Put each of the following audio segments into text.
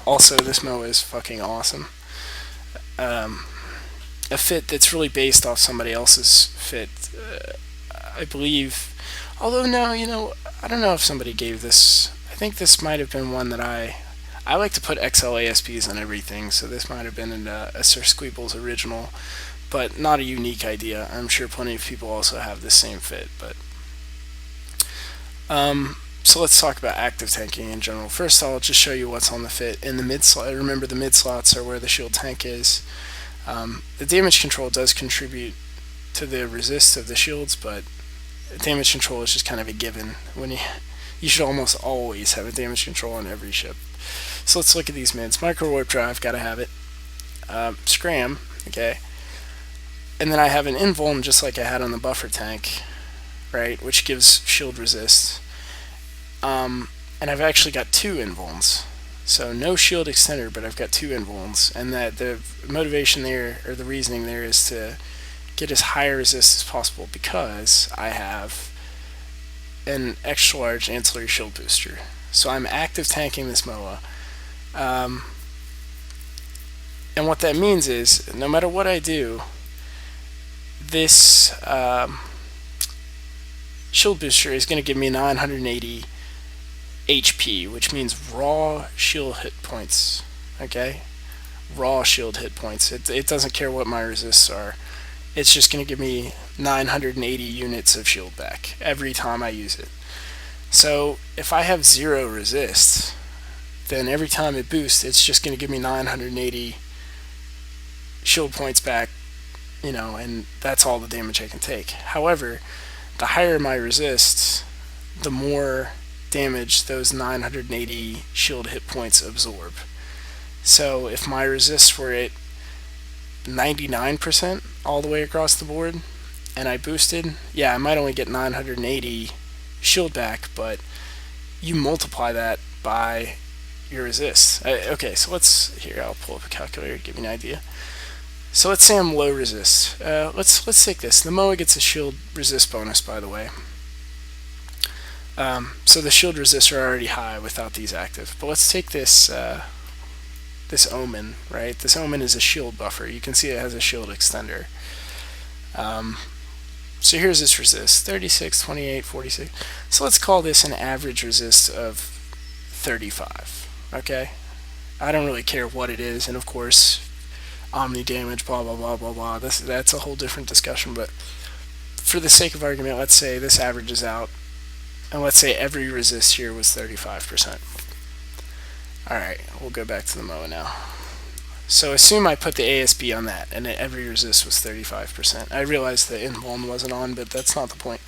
Also, this MOA is fucking awesome. Um, a fit that's really based off somebody else's fit. I believe. Although no, I don't know if somebody gave this. I think this might have been one that I like to put XL ASPs on everything, so this might have been a Sir Squeeble's original, but not a unique idea. I'm sure plenty of people also have this same fit, but so let's talk about active tanking in general. First, I'll just show you what's on the fit. In the mid slot, remember the mid slots are where the shield tank is. The damage control does contribute to the resist of the shields, but damage control is just kind of a given. You should almost always have a damage control on every ship. So let's look at these mids. Micro warp drive, gotta have it. Scram, okay. And then I have an invuln just like I had on the buffer tank, right, which gives shield resist. And I've actually got two invulns. So no shield extender, but I've got two invulns. And that the motivation there, or the reasoning there, is to get as high resist as possible because I have an extra large ancillary shield booster. So I'm active tanking this MOA. And what that means is, no matter what I do, this shield booster is going to give me 980 HP, which means raw shield hit points. Okay? Raw shield hit points. It doesn't care what my resists are. It's just going to give me 980 units of shield back every time I use it. So if I have 0 resist, then every time it boosts, it's just going to give me 980 shield points back, and that's all the damage I can take. However, the higher my resists, the more damage those 980 shield hit points absorb. So if my resists were at 99% all the way across the board, and I boosted, I might only get 980 shield back, but you multiply that by your resist. Okay, so I'll pull up a calculator to give you an idea. So let's say I'm low resist. Let's take this. The MOA gets a shield resist bonus, by the way. So the shield resists are already high without these active. But let's take this this Omen, right? This Omen is a shield buffer. You can see it has a shield extender. So here's this resist, 36, 28, 46. So let's call this an average resist of 35, okay? I don't really care what it is, and of course, omni damage, blah, blah, blah, blah, blah. That's a whole different discussion, but for the sake of argument, let's say this averages out, and let's say every resist here was 35%. Alright, we'll go back to the MOA now. So assume I put the ASB on that, and every resist was 35%. I realized the invuln wasn't on, but that's not the point.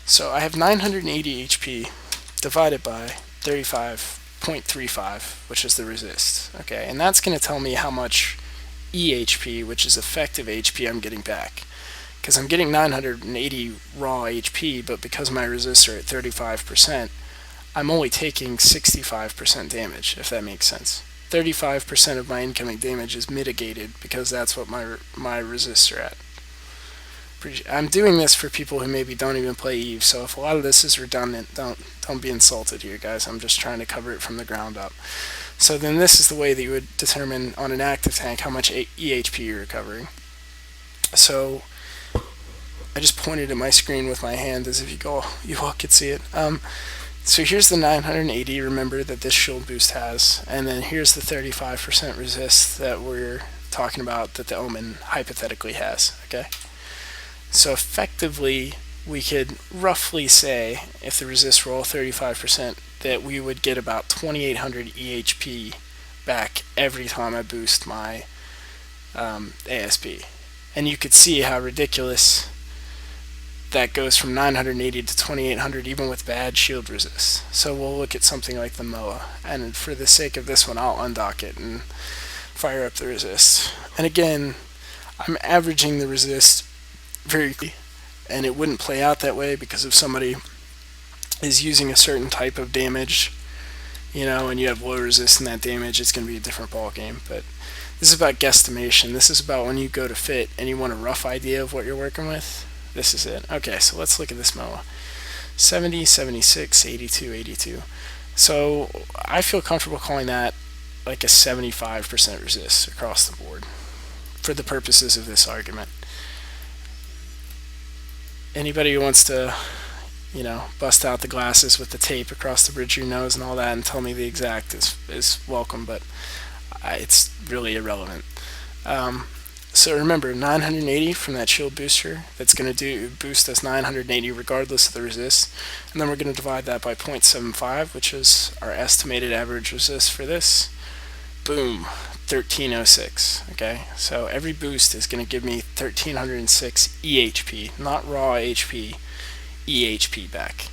So I have 980 HP divided by 35.35, which is the resist. Okay, and that's going to tell me how much EHP, which is effective HP, I'm getting back. Because I'm getting 980 raw HP, but because my resists are at 35%, I'm only taking 65% damage, if that makes sense. 35% of my incoming damage is mitigated because that's what my resists are at. I'm doing this for people who maybe don't even play EVE, so if a lot of this is redundant, don't be insulted here, guys. I'm just trying to cover it from the ground up. So then this is the way that you would determine on an active tank how much EHP you're recovering. So I just pointed at my screen with my hand as if you all could see it. So here's the 980, remember, that this shield boost has, and then here's the 35% resist that we're talking about that the Omen hypothetically has, okay? So effectively, we could roughly say, if the resists were all 35%, that we would get about 2800 EHP back every time I boost my ASB. And you could see how ridiculous that goes from 980 to 2800 even with bad shield resist. So we'll look at something like the MOA, and for the sake of this one I'll undock it and fire up the resist. And again, I'm averaging the resist very quickly, and it wouldn't play out that way because if somebody is using a certain type of damage, and you have low resist in that damage, it's going to be a different ball game. But this is about guesstimation. This is about when you go to fit and you want a rough idea of what you're working with. This is it. Okay, so let's look at this MOA. 70, 76, 82, 82. So I feel comfortable calling that like a 75% resist across the board for the purposes of this argument. Anybody who wants to, bust out the glasses with the tape across the bridge of your nose and all that and tell me the exact is welcome, but it's really irrelevant. So remember, 980 from that shield booster, that's going to boost us 980 regardless of the resist. And then we're going to divide that by 0.75, which is our estimated average resist for this. Boom, 1306. Okay, so every boost is going to give me 1306 EHP, not raw HP, EHP back.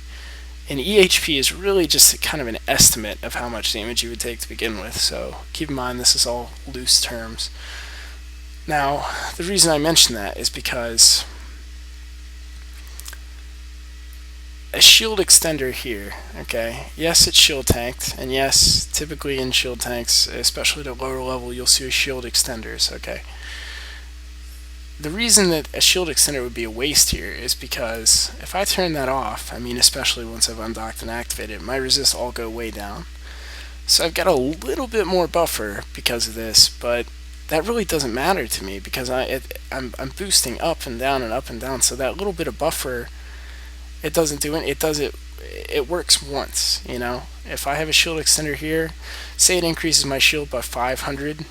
And EHP is really just kind of an estimate of how much damage you would take to begin with, so keep in mind this is all loose terms. Now, the reason I mention that is because a shield extender here, okay, yes, it's shield tanked, and yes, typically in shield tanks, especially at a lower level, you'll see shield extenders, okay. The reason that a shield extender would be a waste here is because if I turn that off, especially once I've undocked and activated, my resists all go way down. So I've got a little bit more buffer because of this, but that really doesn't matter to me because I'm boosting up and down and up and down. So that little bit of buffer, it doesn't do it. It works once, If I have a shield extender here, say it increases my shield by 500,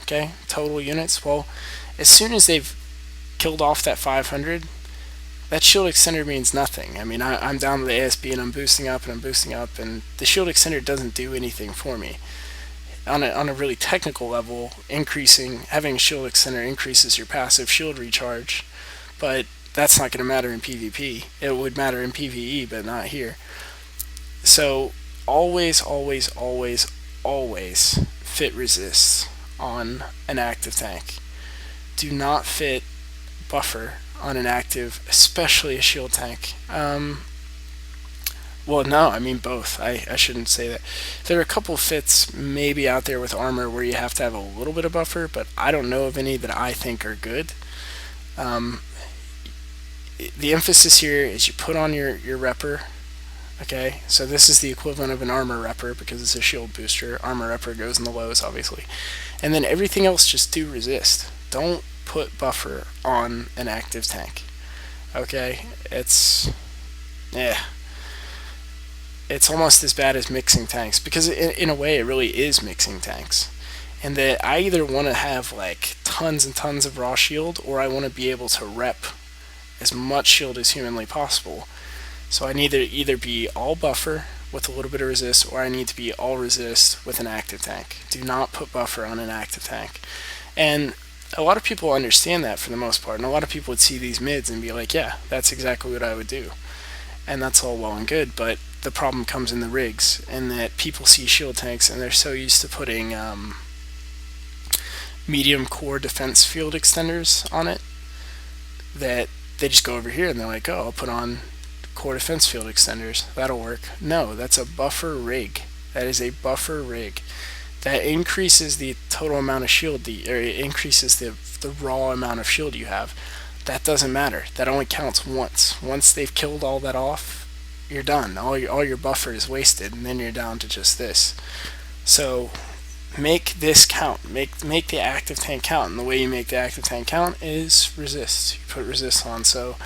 okay, total units. Well, as soon as they've killed off that 500, that shield extender means nothing. I'm down to the ASB and I'm boosting up and I'm boosting up, and the shield extender doesn't do anything for me. On a really technical level, having a shield extender increases your passive shield recharge, but that's not going to matter in PvP. It would matter in PvE, but not here. So always, always, always, always fit resists on an active tank. Do not fit buffer on an active, especially a shield tank. Well, no, both. I shouldn't say that. There are a couple fits maybe out there with armor where you have to have a little bit of buffer, but I don't know of any that I think are good. The emphasis here is you put on your repper. Okay, so this is the equivalent of an armor repper because it's a shield booster. Armor repper goes in the lows, obviously. And then everything else just do resist. Don't put buffer on an active tank. Okay, it's almost as bad as mixing tanks because in a way it really is mixing tanks. And that I either want to have like tons and tons of raw shield, or I want to be able to rep as much shield as humanly possible. So I need to either be all buffer with a little bit of resist, or I need to be all resist with an active tank. Do not put buffer on an active tank. And a lot of people understand that for the most part, and a lot of people would see these mids and be like, yeah, that's exactly what I would do. And that's all well and good, but the problem comes in the rigs, and that people see shield tanks and they're so used to putting medium core defense field extenders on it that they just go over here and they're like, oh, I'll put on core defense field extenders. That'll work. No, that's a buffer rig. That is a buffer rig. That increases the total amount of shield, or it increases the raw amount of shield you have. That doesn't matter. That only counts once. Once they've killed all that off, you're done. All your buffer is wasted, and then you're down to just this. So make this count. Make the active tank count, and the way you make the active tank count is resist. You put resist on. So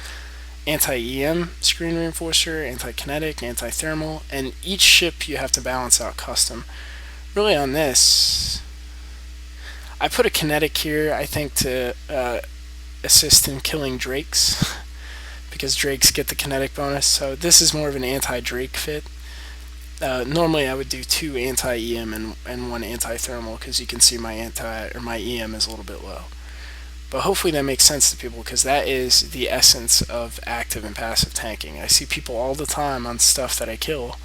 anti-EM screen reinforcer, anti-kinetic, anti-thermal, and each ship you have to balance out custom. Really on this, I put a kinetic here, I think, to assist in killing drakes, because drakes get the kinetic bonus, so this is more of an anti-drake fit. Normally I would do 2 anti-EM and 1 anti-thermal, because you can see my EM is a little bit low. But hopefully that makes sense to people, because that is the essence of active and passive tanking. I see people all the time on stuff that I kill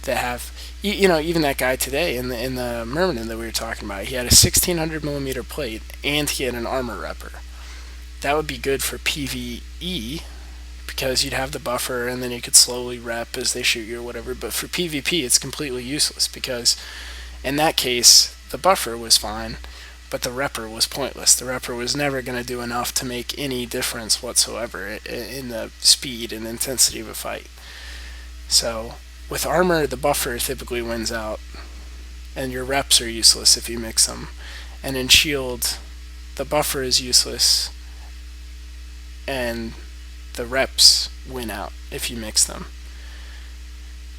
that have, even that guy today in the Myrmidon that we were talking about, he had a 1600 millimeter plate and he had an armor repper. That would be good for PvE because you'd have the buffer and then you could slowly rep as they shoot you or whatever. But for PvP, it's completely useless because in that case, the buffer was fine, but the repper was pointless. The repper was never going to do enough to make any difference whatsoever in the speed and intensity of a fight. So with armor, the buffer typically wins out. and your reps are useless if you mix them. And in Shield, the buffer is useless, and the reps win out if you mix them.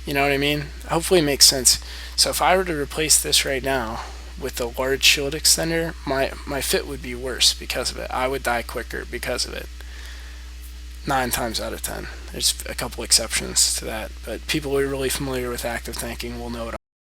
You know what I mean? Hopefully it makes sense. So if I were to replace this right now with a large shield extender, my fit would be worse because of it. I would die quicker because of it. 9 times out of 10. There's a couple exceptions to that, but people who are really familiar with active tanking will know what